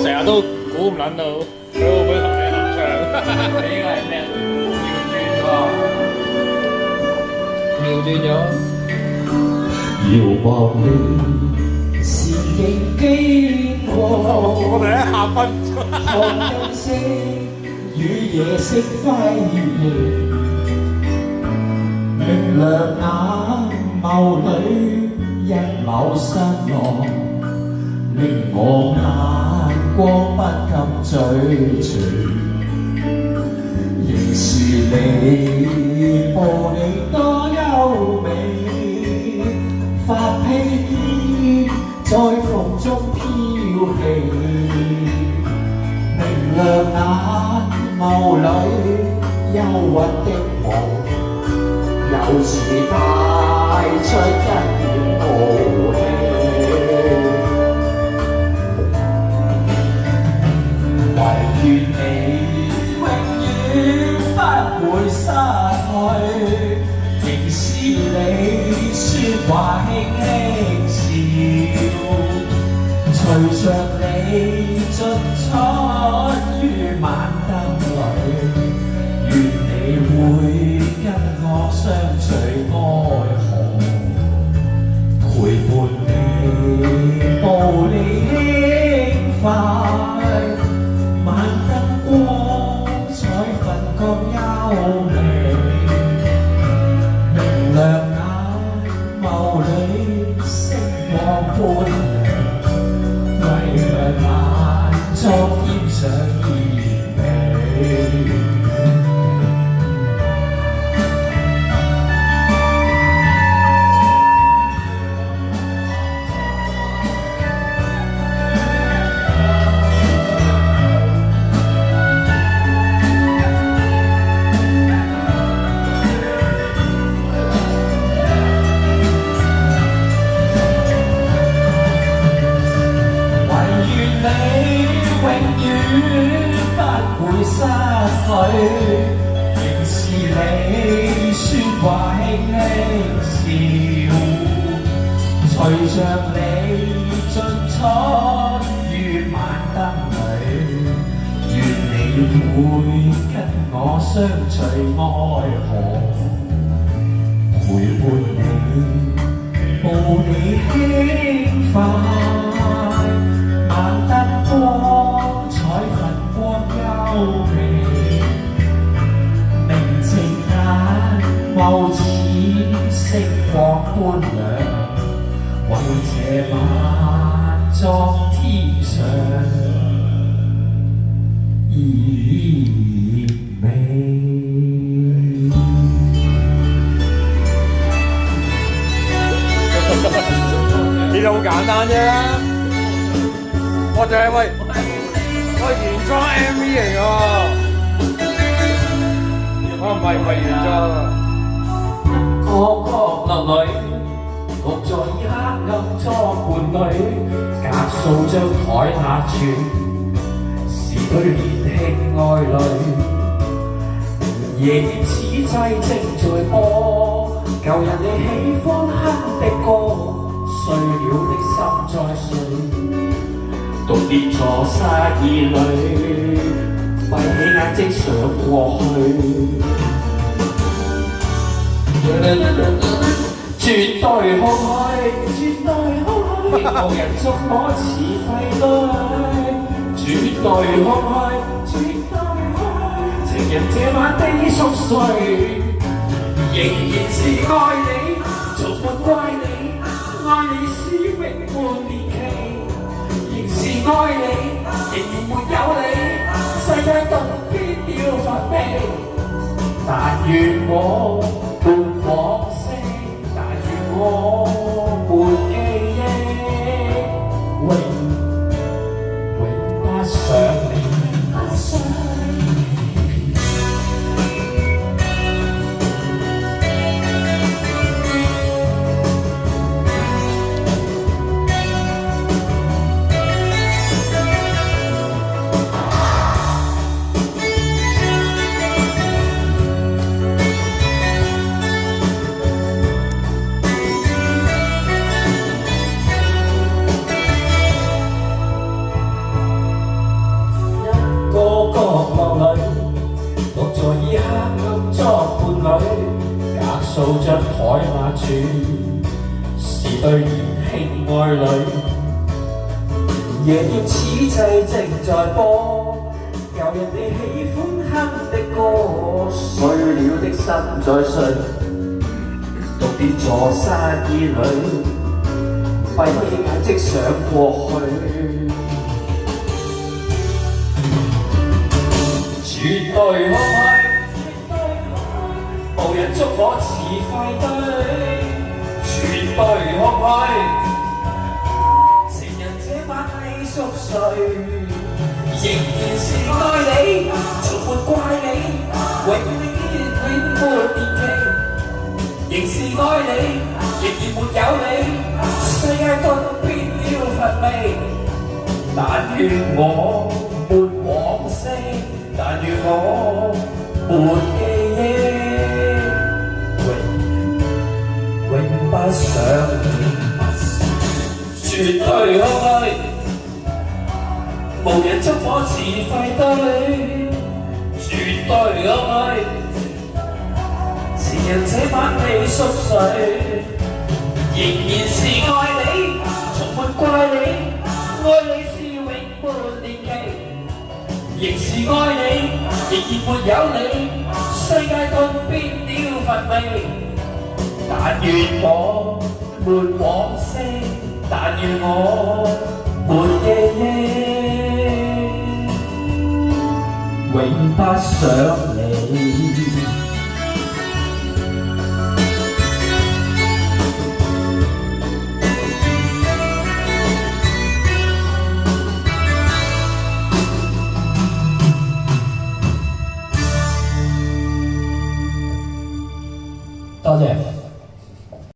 成日都估唔撚到，佢會唔會同你合唱？呢個係咩？調轉咗，遙望你是仍經過，我哋喺下分鐘。看金色與夜色輝映，明亮眼眸裏一縷失落，令我眼光不禁追隨。仍是你，步履多優美，發披肩在風中飄起，明亮眼眸裏憂鬱的夢，有時帶出一點傲氣。唯願你永遠不會失去，仍是你説話輕輕笑，隨着你進出於晚燈裏，願你會跟我相隨愛河，陪伴你步履輕快。晚燈光彩份覺優美，明亮眼眸裏星光般亮，為讓晚妝添上豔美。仍是你説話輕輕笑，隨着你進出於晚燈裏，願你會跟我相隨愛河，陪伴你步履輕快，晚燈光彩份光優美。眸似星光般亮，為這晚妝添上豔美。其實好簡單啫，我就係喂原裝 MV 嚟㗎，我唔係原裝啊。角角落裏，獨在黑暗裝伴侶，隔數張台那處，是對年輕愛侶。夜店此際正在播，舊日你喜歡哼的歌，碎了的心在睡，獨跌坐失意裏，閉起眼睛想過去。絕對空虛，絕對空虛，無人捉摸似廢堆。絕對空虛，絕對空虛，情人這晚悲宿睡，仍然是愛你，從沒怪你，愛你是永沒年期，仍是愛你，仍然沒有你，世界動偏要發悲，但願我。伴往昔，但願我伴記憶，永不想你。住，是對年輕愛侶。夜店此際正在播，有人你喜歡哼的歌，碎了的心在睡，獨跌座山椅裏，閉起眼即想過去。絕對空虛，無人捉我似廢堆，絕對空虛。情人這晚你熟睡，仍然是愛你，從沒怪你，永沒年期。仍是愛你，仍然沒有你，世界頓變了乏味。但願我沒往昔，但願我沒記憶，永不想你。絕對空虛，無人捉我似廢堆，絕對空虛。情人這晚你熟睡，仍然是愛你，從沒怪你，愛你是永沒年期。仍是愛你，仍然沒有你，世界頓變了乏味。但願我沒往昔，但願我沒記憶，永不想你。多謝。